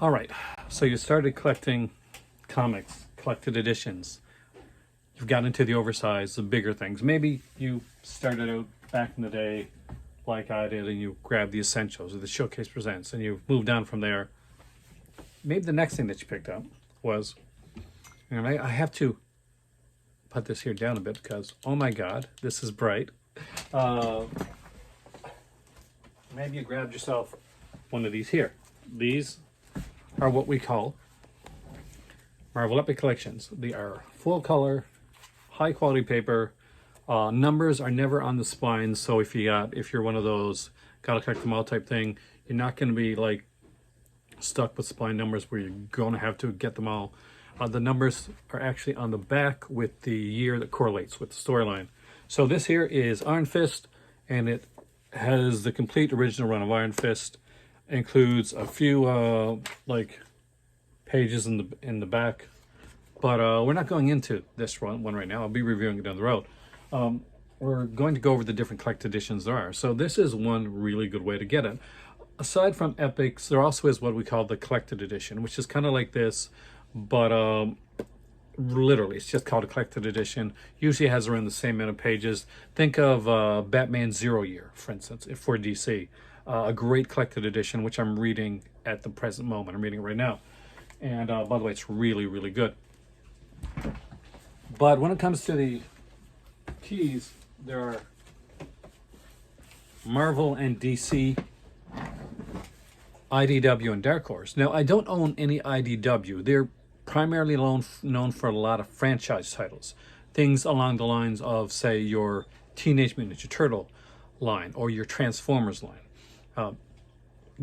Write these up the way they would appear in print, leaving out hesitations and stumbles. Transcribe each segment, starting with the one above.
All right, so you started collecting comics, collected editions. You've got into the oversized, the bigger things. Maybe you started out back in the day like I did and you grabbed the essentials or the Showcase Presents and you've moved on from there. Maybe the next thing that you picked up was, and I have to put this here down a bit because, oh my God, this is bright. Maybe you grabbed yourself one of these here. These are what we call Marvel Epic Collections. They are full color, high quality paper. Numbers are never on the spine, so if you're one of those gotta collect them all type thing, you're not going to be like stuck with spine numbers where you're going to have to get them all. The numbers are actually on the back with the year that correlates with the storyline. So this here is Iron Fist, and it has the complete original run of Iron Fist. Includes a few like pages in the back, but we're not going into this one right now. I'll be reviewing it down the road. We're going to go over the different collected editions there are. So this is one really good way to get it. Aside from Epics, there also is what we call the collected edition, which is kind of like this, but literally it's just called a collected edition. Usually has around the same amount of pages. Think of Batman 0 Year, for instance, for DC. A great collected edition, which I'm reading at the present moment. I'm reading it right now. And by the way, it's really, really good. But when it comes to the keys, there are Marvel and DC, IDW, and Dark Horse. Now, I don't own any IDW. They're primarily known for a lot of franchise titles. Things along the lines of, say, your Teenage Mutant Ninja Turtle line or your Transformers line.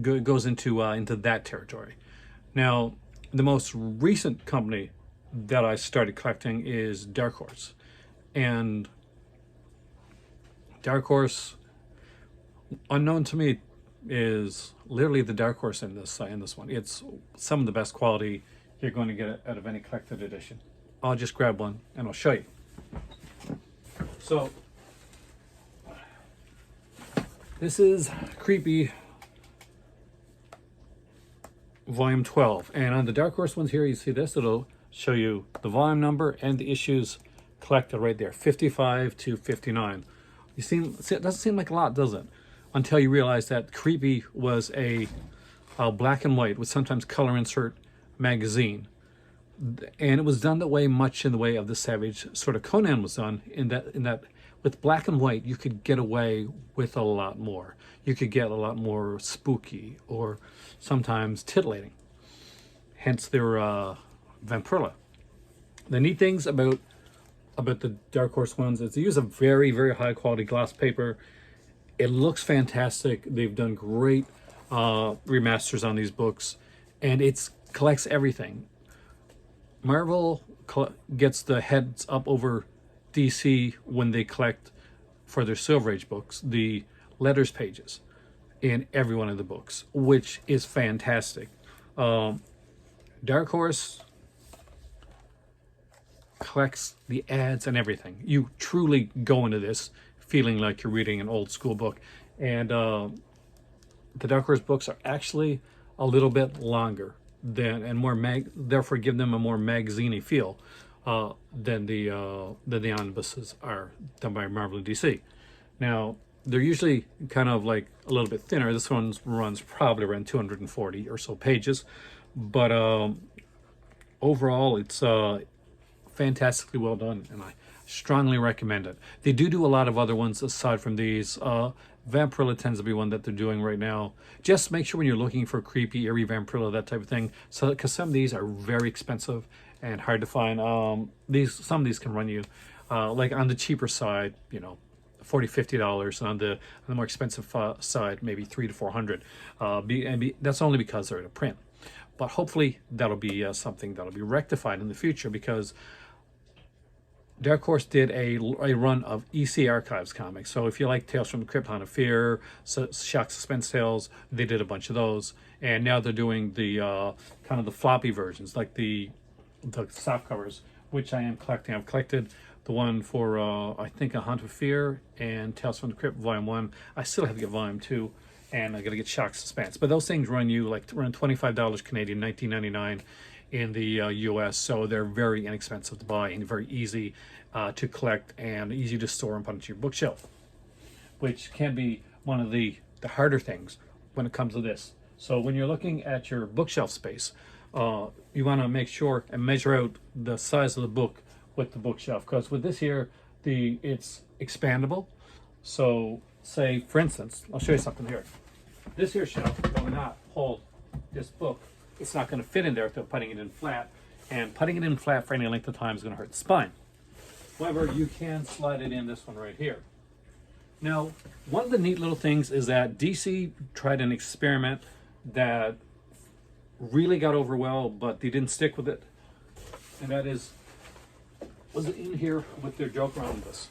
Goes into that territory. Now, the most recent company that I started collecting is Dark Horse, and Dark Horse, unknown to me, is literally the Dark Horse in this one. It's some of the best quality you're going to get out of any collected edition. I'll just grab one and I'll show you. So this is Creepy Volume 12, and on the Dark Horse ones here, you see this. It'll show you the volume number and the issues collected right there, 55 to 59. It doesn't seem like a lot, does it? Until you realize that Creepy was a black and white with sometimes color insert magazine, and it was done that way, much in the way of the Savage sort of Conan was done, in that with black and white you could get away with a lot more. You could get a lot more spooky or sometimes titillating. Hence their Vampirilla. The neat things about the Dark Horse ones is they use a very, very high quality gloss paper. It looks fantastic. They've done great remasters on these books, and it collects everything. Marvel gets the heads up over DC when they collect, for their Silver Age books, the letters pages in every one of the books, which is fantastic. Dark Horse collects the ads and everything. You truly go into this feeling like you're reading an old school book, and the Dark Horse books are actually a little bit longer than, and more therefore give them a more magazine-y feel than the omnibuses are done by Marvel and DC. Now, they're usually kind of like a little bit thinner. This one runs probably around 240 or so pages, but overall it's fantastically well done, and I strongly recommend it. They do a lot of other ones aside from these. Vampirilla tends to be one that they're doing right now. Just make sure when you're looking for creepy, eerie Vampirilla, that type of thing, so because some of these are very expensive and hard to find. Some of these can run you like on the cheaper side, you know, $40-50, and on the more expensive side, maybe $300 to $400. That's only because they're in a print. But hopefully that'll be something that'll be rectified in the future, because Dark Horse did a run of EC Archives comics. So if you like Tales from the Crypt, Haunted Fear, Shock Suspense Tales, they did a bunch of those. And now they're doing the kind of the floppy versions, like the soft covers, which I am collecting. I've collected the one for, I think, A Haunted Fear and Tales from the Crypt Volume 1. I still have to get Volume 2. and I got to get shock suspense. But those things run you like around $25 Canadian, $19.99 in the US. So they're very inexpensive to buy and very easy to collect and easy to store and put into your bookshelf, which can be one of the harder things when it comes to this. So when you're looking at your bookshelf space, you want to make sure and measure out the size of the book with the bookshelf, because with this here, it's expandable. So say, for instance, I'll show you something here. This here shelf will not hold this book. It's not going to fit in there if they're putting it in flat, and putting it in flat for any length of time is going to hurt the spine. However, you can slide it in this one right here. Now, one of the neat little things is that DC tried an experiment that really got over well, but they didn't stick with it. And that is, was it in here with their Joker Omnibus?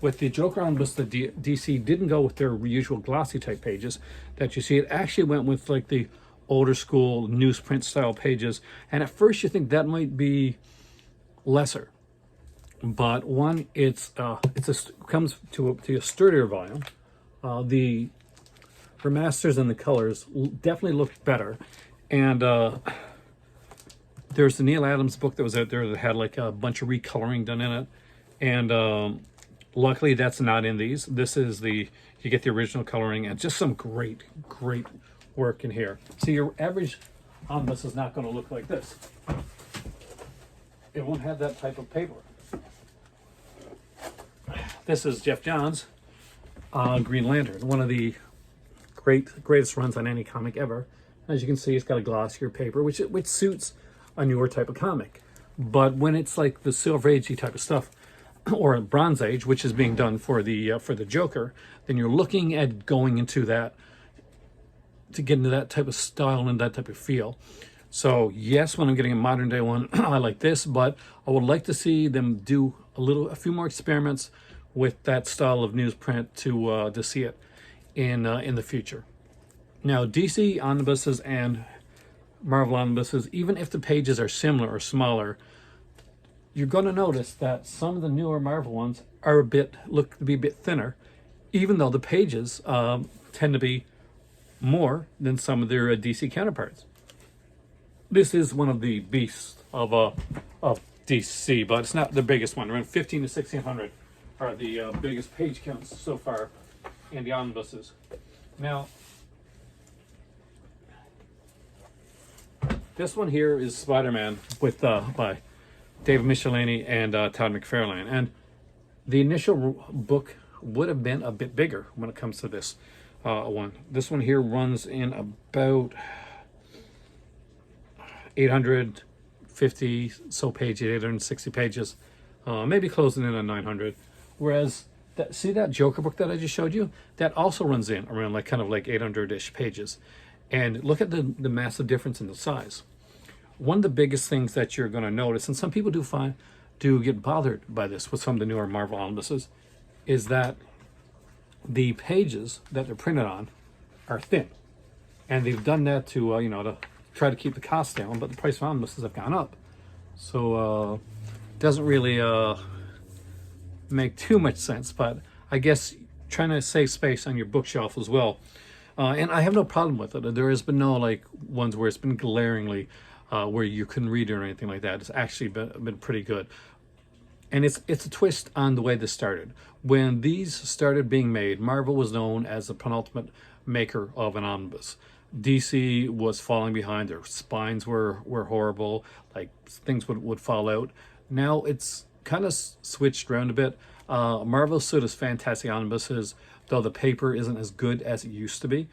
With the Joker Omnibus, the DC didn't go with their usual glossy type pages that you see. It actually went with like the older school newsprint style pages. And at first you think that might be lesser. But one, comes to a sturdier volume. The remasters and the colors definitely looked better. And there's the Neil Adams book that was out there that had like a bunch of recoloring done in it. And luckily that's not in these. This is you get the original coloring and just some great work in here. See, your average omnibus is not going to look like this. It won't have that type of paper. This is Jeff Johns' Green Lantern, one of the greatest runs on any comic ever. As you can see, it's got a glossier paper, which suits a newer type of comic. But when it's like the Silver Age type of stuff, or Bronze Age, which is being done for the Joker, then you're looking at going into that, to get into that type of style and that type of feel. So yes, when I'm getting a modern day one, I like this, but I would like to see them do a few more experiments with that style of newsprint to see it in the future. Now, DC omnibuses and Marvel omnibuses, even if the pages are similar or smaller, you're going to notice that some of the newer Marvel ones look to be a bit thinner, even though the pages tend to be more than some of their DC counterparts. This is one of the beasts of DC, but it's not the biggest one. Around 15 to 1600 are the biggest page counts so far in the omnibuses. Now, this one here is Spider-Man with by David Michelinie and Todd McFarlane, and the initial book would have been a bit bigger when it comes to this one. This one here runs in about 850 so pages, 860 pages, maybe closing in on 900. Whereas see that Joker book that I just showed you, that also runs in around like kind of like 800-ish pages. And look at the massive difference in the size. One of the biggest things that you're going to notice, and some people do get bothered by this with some of the newer Marvel omnibuses, is that the pages that they're printed on are thin, and they've done that to to try to keep the cost down. But the price of omnibuses have gone up, so doesn't really make too much sense. But I guess trying to save space on your bookshelf as well. And I have no problem with it. There has been no like ones where it's been glaringly where you couldn't read it or anything like that. It's actually been pretty good. And it's a twist on the way this started. When these started being made, Marvel was known as the penultimate maker of an omnibus. DC was falling behind. Their spines were horrible. Like things would fall out. Now it's kind of switched around a bit. Marvel still does fantastic omnibuses, though the paper isn't as good as it used to be.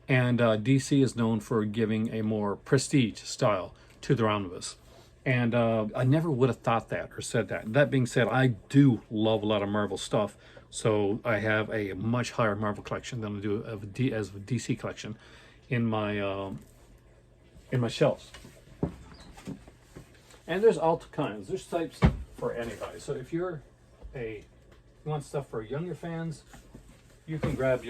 And DC is known for giving a more prestige style to their omnibus. And I never would have thought that or said that. That being said, I do love a lot of Marvel stuff. So I have a much higher Marvel collection than I do as a DC collection in my shelves. And there's all kinds. There's types for anybody. So if you want stuff for younger fans, you can grab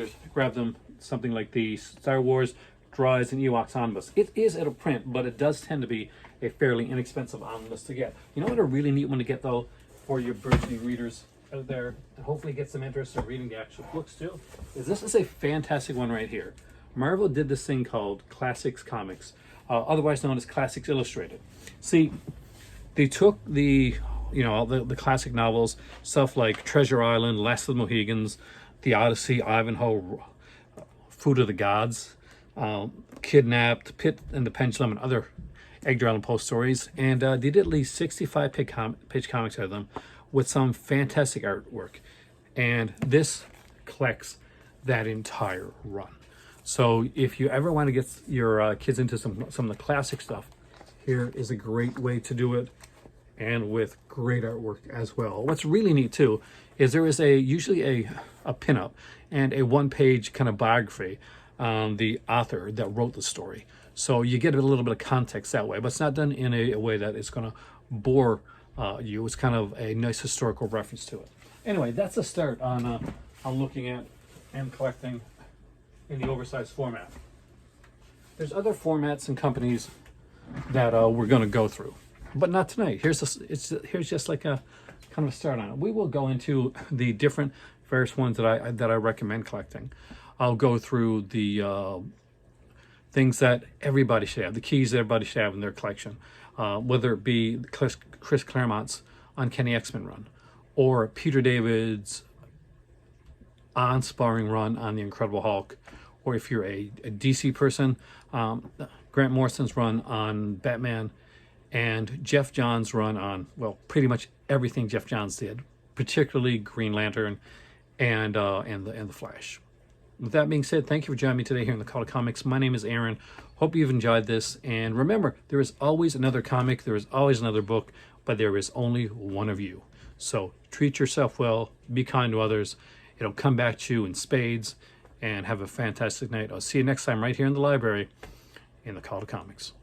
them something like the Star Wars Droids and Ewoks omnibus. It is at a print, but it does tend to be a fairly inexpensive omnibus to get. You know what a really neat one to get though for your burgeoning readers out there, and hopefully get some interest in reading the actual books too, is this is a fantastic one right here. Marvel did this thing called Classics Comics, otherwise known as Classics Illustrated. See, they took the the classic novels, stuff like Treasure Island, Last of the Mohegans, The Odyssey, Ivanhoe, Food of the Gods, Kidnapped, Pit and the Pendulum, and other Edgar Allan Poe stories, and they did at least 65 page comics out of them with some fantastic artwork. And this collects that entire run. So if you ever want to get your kids into some of the classic stuff, here is a great way to do it, and with great artwork as well. What's really neat too is there is usually a pinup and a one-page kind of biography on the author that wrote the story. So you get a little bit of context that way, but it's not done in a way that is going to bore you. It's kind of a nice historical reference to it. Anyway, that's a start on looking at and collecting in the oversized format. There's other formats and companies that we're going to go through, but not tonight. Here's just like a kind of a start on it. We will go into the different various ones that I recommend collecting. I'll go through the things that everybody should have, the keys that everybody should have in their collection, whether it be Chris Claremont's Uncanny X-Men run, or Peter David's on-sparring run on the Incredible Hulk, or if you're a DC person, Grant Morrison's run on Batman, and Jeff Johns' run on, well, pretty much everything Jeff Johns did, particularly Green Lantern and the Flash. With that being said, thank you for joining me today here in the Call to Comics. My name is Aaron. Hope you've enjoyed this. And remember, there is always another comic, there is always another book, but there is only one of you. So treat yourself well, be kind to others. It'll come back to you in spades, and have a fantastic night. I'll see you next time right here in the library in the Call to Comics.